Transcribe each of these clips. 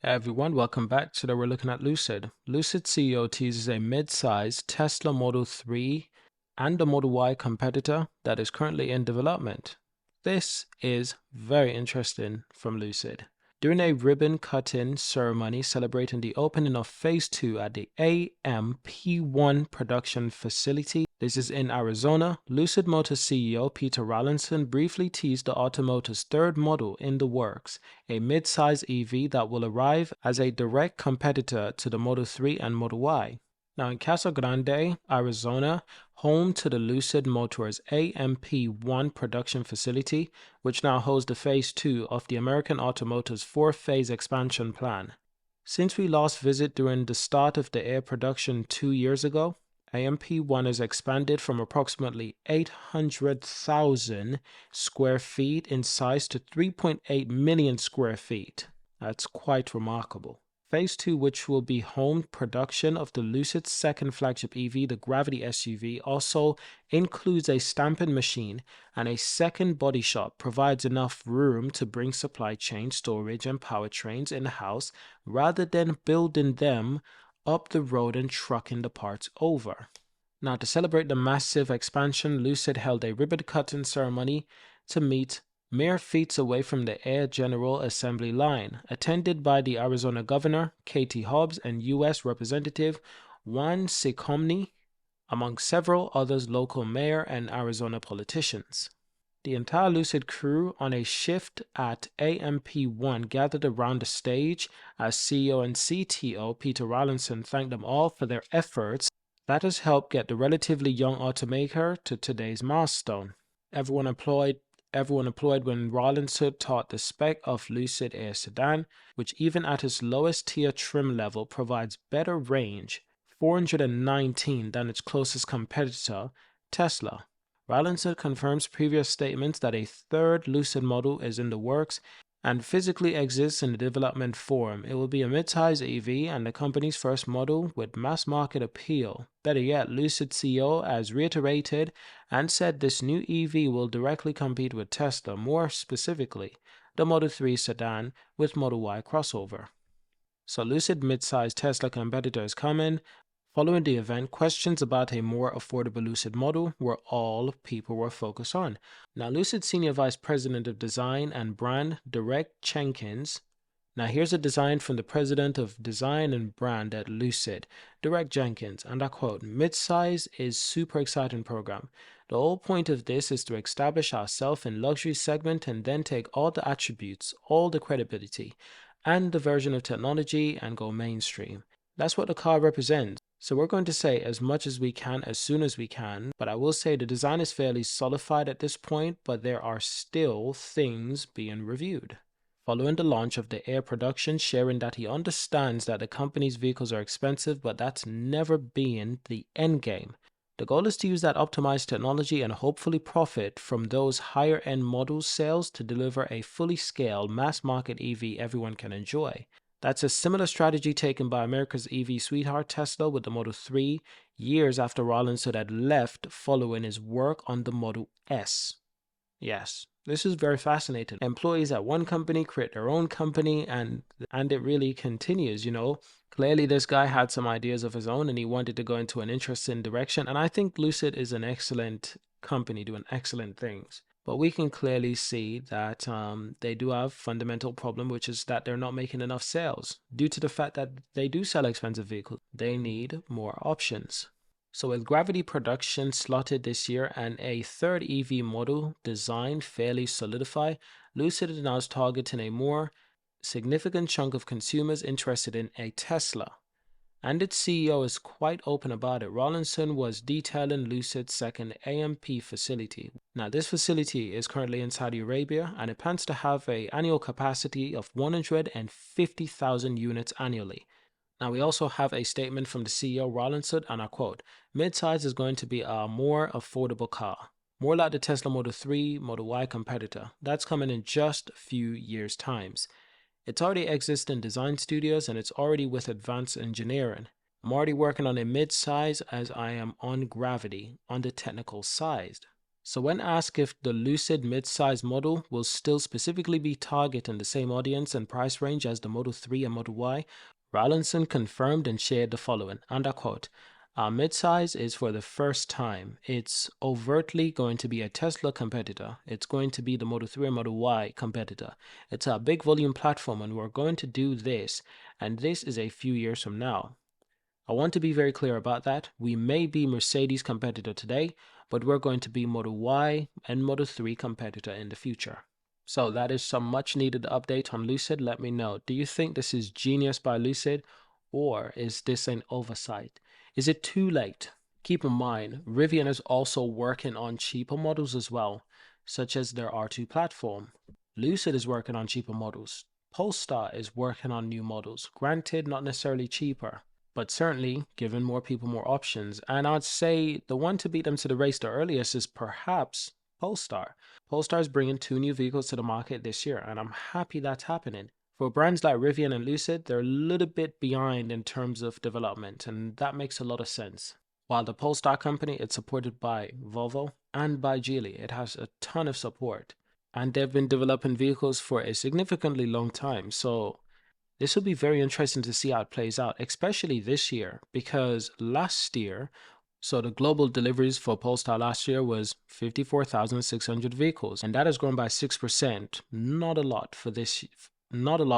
Hey everyone, welcome back. Today we're looking at Lucid. Lucid CEO teases a mid-sized Tesla Model 3 and a Model Y competitor that is currently in development. This is very interesting from Lucid. During a ribbon-cutting ceremony celebrating the opening of Phase 2 at the AMP1 production facility, this is in Arizona, Lucid Motors CEO Peter Rawlinson briefly teased the automotive's third model in the works, a mid-size EV that will arrive as a direct competitor to the Model 3 and Model Y. Now in Casa Grande, Arizona, home to the Lucid Motors AMP1 production facility, which now holds the Phase 2 of the American Automotive's four-phase expansion plan. Since we last visited during the start of the air production 2 years ago, AMP1 has expanded from approximately 800,000 square feet in size to 3.8 million square feet. That's quite remarkable. Phase 2, which will be home production of the Lucid's second flagship EV, the Gravity SUV, also includes a stamping machine and a second body shop, provides enough room to bring supply chain, storage, and powertrains in-house rather than building them up the road and trucking the parts over. Now, to celebrate the massive expansion, Lucid held a ribbon-cutting ceremony to meet mere feet away from the Air General Assembly line, attended by the Arizona Governor, Katie Hobbs, and U.S. Representative Juan Sicomni, among several others local mayor and Arizona politicians. The entire Lucid crew on a shift at AMP1 gathered around the stage as CEO and CTO Peter Rawlinson thanked them all for their efforts that has helped get the relatively young automaker to today's milestone. Everyone applauded when Rawlinson taught the spec of Lucid Air Sedan, which even at its lowest tier trim level provides better range, 419, than its closest competitor, Tesla. Rawlinson confirms previous statements that a third Lucid model is in the works and physically exists in the development form. It will be a mid-size EV and the company's first model with mass market appeal. Better yet, Lucid CEO has reiterated and said this new EV will directly compete with Tesla, more specifically, the Model 3 sedan with Model Y crossover. So Lucid mid-size Tesla competitor is coming. Following the event, questions about a more affordable Lucid model were all people were focused on. Now, Lucid Senior Vice President of Design and Brand, Derek Jenkins. Now, here's a design from the President of Design and Brand at Lucid, Derek Jenkins, and I quote, "Midsize is super exciting program. The whole point of this is to establish ourselves in luxury segment and then take all the attributes, all the credibility, and the version of technology and go mainstream. That's what the car represents. So we're going to say as much as we can as soon as we can, but I will say the design is fairly solidified at this point, but there are still things being reviewed." Following the launch of the Air production, sharing that he understands that the company's vehicles are expensive, but that's never been the end game. The goal is to use that optimized technology and hopefully profit from those higher end model sales to deliver a fully scaled mass market EV everyone can enjoy. That's a similar strategy taken by America's EV sweetheart Tesla with the Model 3 years after Rawlinson had left following his work on the Model S. Yes, this is very fascinating. Employees at one company create their own company and it really continues, Clearly this guy had some ideas of his own and he wanted to go into an interesting direction. And I think Lucid is an excellent company doing excellent things. But we can clearly see that they do have a fundamental problem, which is that they're not making enough sales. Due to the fact that they do sell expensive vehicles, they need more options. So with Gravity production slotted this year and a third EV model designed fairly solidified, Lucid is now targeting a more significant chunk of consumers interested in a Tesla. And its CEO is quite open about it. Rawlinson was detailing Lucid's second AMP facility. Now, this facility is currently in Saudi Arabia, and it plans to have an annual capacity of 150,000 units annually. Now, we also have a statement from the CEO, Rawlinson, and I quote, "Midsize is going to be a more affordable car, more like the Tesla Model 3, Model Y competitor. That's coming in just a few years' times. It's already exists in design studios and it's already with advanced engineering. I'm already working on a mid-size as I am on Gravity on the technical side." So when asked if the Lucid mid-size model will still specifically be targeting the same audience and price range as the Model 3 and Model Y, Rawlinson confirmed and shared the following, and I quote, "Our mid-size is for the first time. It's overtly going to be a Tesla competitor. It's going to be the Model 3 and Model Y competitor. It's a big volume platform and we're going to do this, and this is a few years from now. I want to be very clear about that. We may be Mercedes competitor today, but we're going to be Model Y and Model 3 competitor in the future." So that is some much needed update on Lucid. Let me know. Do you think this is genius by Lucid, or is this an oversight? Is it too late? Keep in mind, Rivian is also working on cheaper models as well, such as their R2 platform. Lucid is working on cheaper models. Polestar is working on new models. Granted, not necessarily cheaper, but certainly giving more people more options. And I'd say the one to beat them to the race the earliest is perhaps Polestar. Polestar is bringing 2 new vehicles to the market this year, and I'm happy that's happening. For brands like Rivian and Lucid, they're a little bit behind in terms of development, and that makes a lot of sense. While the Polestar company is supported by Volvo and by Geely, it has a ton of support, and they've been developing vehicles for a significantly long time. So this will be very interesting to see how it plays out, especially this year, because last year, so the global deliveries for Polestar last year was 54,600 vehicles, and that has grown by 6%. Not a lot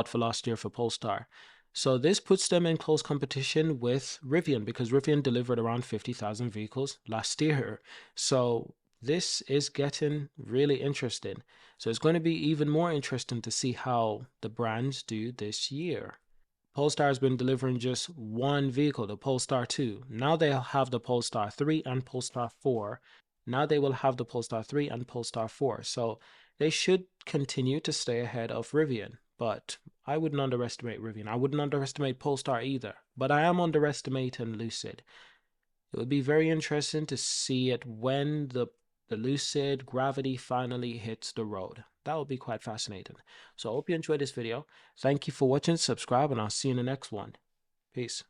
for last year for Polestar. So this puts them in close competition with Rivian, because Rivian delivered around 50,000 vehicles last year. So this is getting really interesting. So it's going to be even more interesting to see how the brands do this year. Polestar has been delivering just one vehicle, the Polestar 2. Now they'll have the Polestar 3 and Polestar 4. Now they will have the Polestar 3 and Polestar 4. So they should continue to stay ahead of Rivian. But I wouldn't underestimate Rivian. I wouldn't underestimate Polestar either. But I am underestimating Lucid. It would be very interesting to see it when the Lucid Gravity finally hits the road. That would be quite fascinating. So I hope you enjoyed this video. Thank you for watching, subscribe, and I'll see you in the next one. Peace.